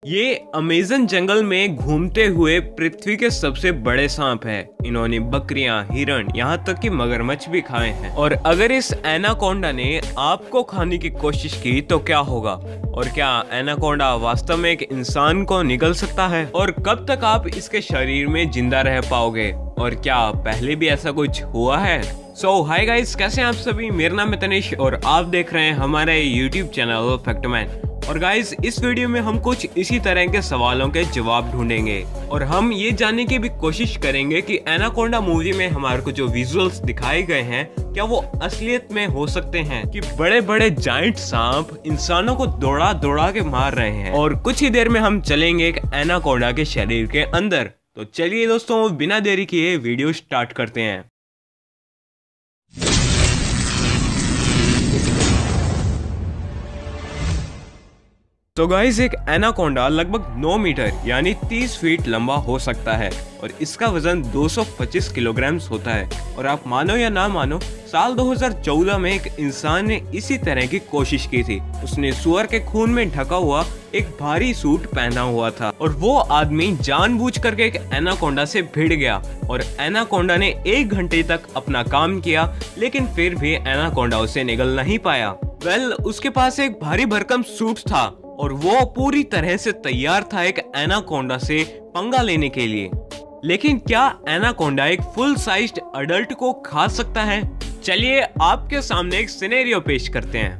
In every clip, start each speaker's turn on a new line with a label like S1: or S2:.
S1: ये अमेज़न जंगल में घूमते हुए पृथ्वी के सबसे बड़े सांप है। इन्होंने बकरियां, हिरण, यहाँ तक कि मगरमच्छ भी खाए हैं। और अगर इस एनाकोंडा ने आपको खाने की कोशिश की तो क्या होगा? और क्या एनाकोंडा वास्तव में एक इंसान को निगल सकता है? और कब तक आप इसके शरीर में जिंदा रह पाओगे? और क्या पहले भी ऐसा कुछ हुआ है? हाय गाइस, कैसे हैं आप सभी? मेरा नाम है तनिष और आप देख रहे हैं हमारे यूट्यूब चैनल फैक्टमैन। और गाइस, इस वीडियो में हम कुछ इसी तरह के सवालों के जवाब ढूंढेंगे और हम ये जानने की भी कोशिश करेंगे कि एनाकोंडा मूवी में हमारे को जो विजुअल्स दिखाए गए हैं क्या वो असलियत में हो सकते हैं कि बड़े बड़े जायंट सांप इंसानों को दौड़ा दौड़ा के मार रहे हैं। और कुछ ही देर में हम चलेंगे एक एनाकोंडा के शरीर के अंदर। तो चलिए दोस्तों, बिना देरी किए वीडियो स्टार्ट करते हैं। तो गाइस, एक एनाकोंडा लगभग 9 मीटर यानी 30 फीट लंबा हो सकता है और इसका वजन 225 किलोग्राम होता है। और आप मानो या ना मानो, साल 2014 में एक इंसान ने इसी तरह की कोशिश की थी। उसने सुअर के खून में ढका हुआ एक भारी सूट पहना हुआ था और वो आदमी जानबूझ करके एक एनाकोंडा से भिड़ गया और एनाकोंडा ने 1 घंटे तक अपना काम किया, लेकिन फिर भी एनाकोंडा उसे निगल नहीं पाया। उसके पास एक भारी भरकम सूट था और वो पूरी तरह से तैयार था एक एनाकोंडा से पंगा लेने के लिए। लेकिन क्या एनाकोंडा एक फुल साइज्ड अडल्ट को खा सकता है? चलिए आपके सामने एक सिनेरियो पेश करते हैं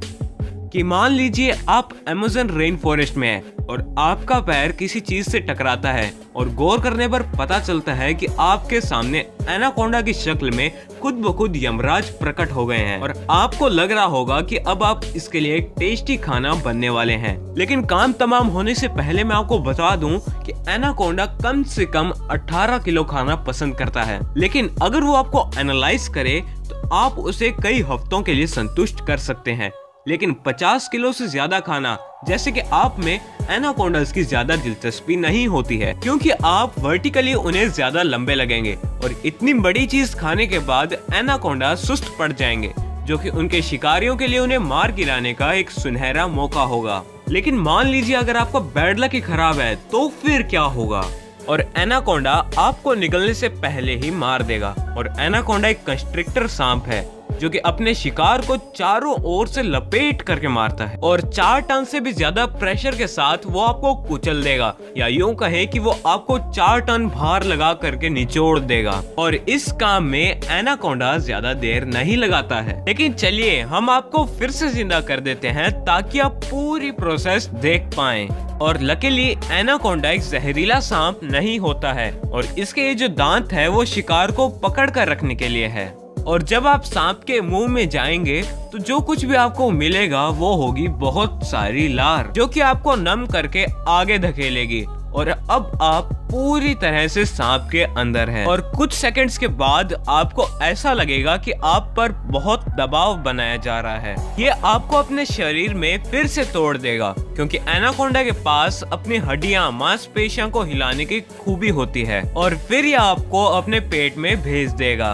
S1: कि मान लीजिए आप अमेज़न रेन फॉरेस्ट में हैं और आपका पैर किसी चीज से टकराता है और गौर करने पर पता चलता है कि आपके सामने एनाकोंडा की शक्ल में खुद ब खुद यमराज प्रकट हो गए हैं और आपको लग रहा होगा कि अब आप इसके लिए एक टेस्टी खाना बनने वाले हैं। लेकिन काम तमाम होने से पहले मैं आपको बता दूं कि एनाकोंडा कम से कम 18 किलो खाना पसंद करता है। लेकिन अगर वो आपको एनालाइज करे तो आप उसे कई हफ्तों के लिए संतुष्ट कर सकते हैं। लेकिन 50 किलो से ज्यादा खाना, जैसे कि आप में, एनाकोंडास की ज्यादा दिलचस्पी नहीं होती है, क्योंकि आप वर्टिकली उन्हें ज्यादा लंबे लगेंगे और इतनी बड़ी चीज खाने के बाद एनाकोंडा सुस्त पड़ जाएंगे, जो कि उनके शिकारियों के लिए उन्हें मार गिराने का एक सुनहरा मौका होगा। लेकिन मान लीजिए अगर आपका बैड लक ही खराब है तो फिर क्या होगा? और एनाकोंडा आपको निगलने से पहले ही मार देगा। और एनाकोंडा एक कंस्ट्रिक्टर सांप है जो कि अपने शिकार को चारों ओर से लपेट करके मारता है और 4 टन से भी ज्यादा प्रेशर के साथ वो आपको कुचल देगा, या यूं कहें कि वो आपको 4 टन भार लगा करके निचोड़ देगा। और इस काम में एनाकोंडा ज्यादा देर नहीं लगाता है। लेकिन चलिए हम आपको फिर से जिंदा कर देते हैं ताकि आप पूरी प्रोसेस देख पाएं। और लकीली एनाकोंडा एक जहरीला सांप नहीं होता है और इसके ये जो दांत है वो शिकार को पकड़ कर रखने के लिए है। और जब आप सांप के मुंह में जाएंगे तो जो कुछ भी आपको मिलेगा वो होगी बहुत सारी लार, जो कि आपको नम करके आगे धकेलेगी और अब आप पूरी तरह से सांप के अंदर हैं। और कुछ सेकंड्स के बाद आपको ऐसा लगेगा कि आप पर बहुत दबाव बनाया जा रहा है। ये आपको अपने शरीर में फिर से तोड़ देगा, क्योंकि एनाकोंडा के पास अपनी हड्डियां, मांसपेशियों को हिलाने की खूबी होती है और फिर ये आपको अपने पेट में भेज देगा।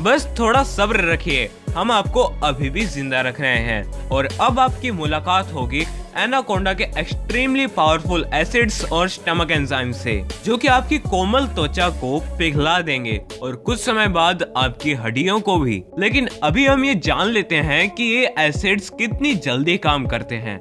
S1: बस थोड़ा सब्र रखिए, हम आपको अभी भी जिंदा रख रहे हैं। और अब आपकी मुलाकात होगी एनाकोंडा के एक्सट्रीमली पावरफुल एसिड्स और स्टमक एंजाइम से, जो कि आपकी कोमल त्वचा को पिघला देंगे और कुछ समय बाद आपकी हड्डियों को भी। लेकिन अभी हम ये जान लेते हैं कि ये एसिड्स कितनी जल्दी काम करते हैं।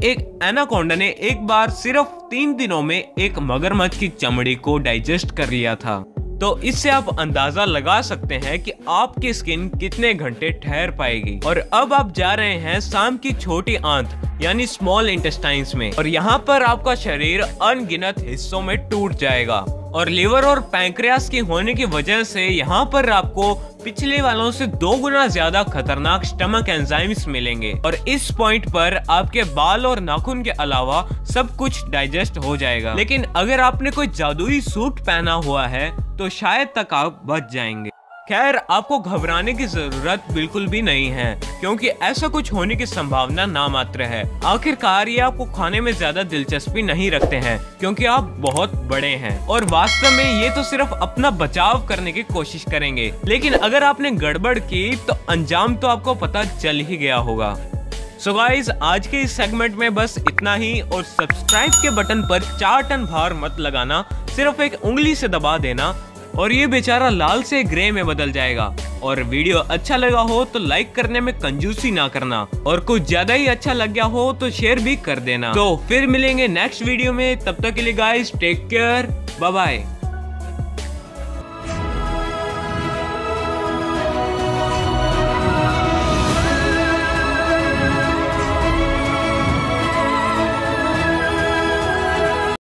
S1: एक एनाकोंडा ने एक बार सिर्फ 3 दिनों में एक मगरमच्छ की चमड़ी को डाइजेस्ट कर लिया था। तो इससे आप अंदाजा लगा सकते हैं कि आपकी स्किन कितने घंटे ठहर पाएगी। और अब आप जा रहे हैं सांप की छोटी आंत यानी स्मॉल इंटेस्टाइन्स में, और यहाँ पर आपका शरीर अनगिनत हिस्सों में टूट जाएगा और लिवर और पैंक्रियास की होने की वजह से यहाँ पर आपको पिछले वालों से 2 गुना ज्यादा खतरनाक स्टमक एंजाइम्स मिलेंगे। और इस पॉइंट पर आपके बाल और नाखून के अलावा सब कुछ डाइजेस्ट हो जाएगा। लेकिन अगर आपने कोई जादुई सूट पहना हुआ है तो शायद तक आप बच जाएंगे। खैर, आपको घबराने की जरूरत बिल्कुल भी नहीं है, क्योंकि ऐसा कुछ होने की संभावना नामात्र है। आखिरकार ये आपको खाने में ज्यादा दिलचस्पी नहीं रखते हैं, क्योंकि आप बहुत बड़े हैं और वास्तव में ये तो सिर्फ अपना बचाव करने की कोशिश करेंगे। लेकिन अगर आपने गड़बड़ की तो अंजाम तो आपको पता चल ही गया होगा। सो गाइस आज के इस सेगमेंट में बस इतना ही, और सब्सक्राइब के बटन पर 4 टन भार मत लगाना, सिर्फ एक उंगली से दबा देना और ये बेचारा लाल से ग्रे में बदल जाएगा। और वीडियो अच्छा लगा हो तो लाइक करने में कंजूसी ना करना, और कुछ ज्यादा ही अच्छा लग गया हो तो शेयर भी कर देना। तो फिर मिलेंगे नेक्स्ट वीडियो में, तब तक के लिए guys take care, bye bye.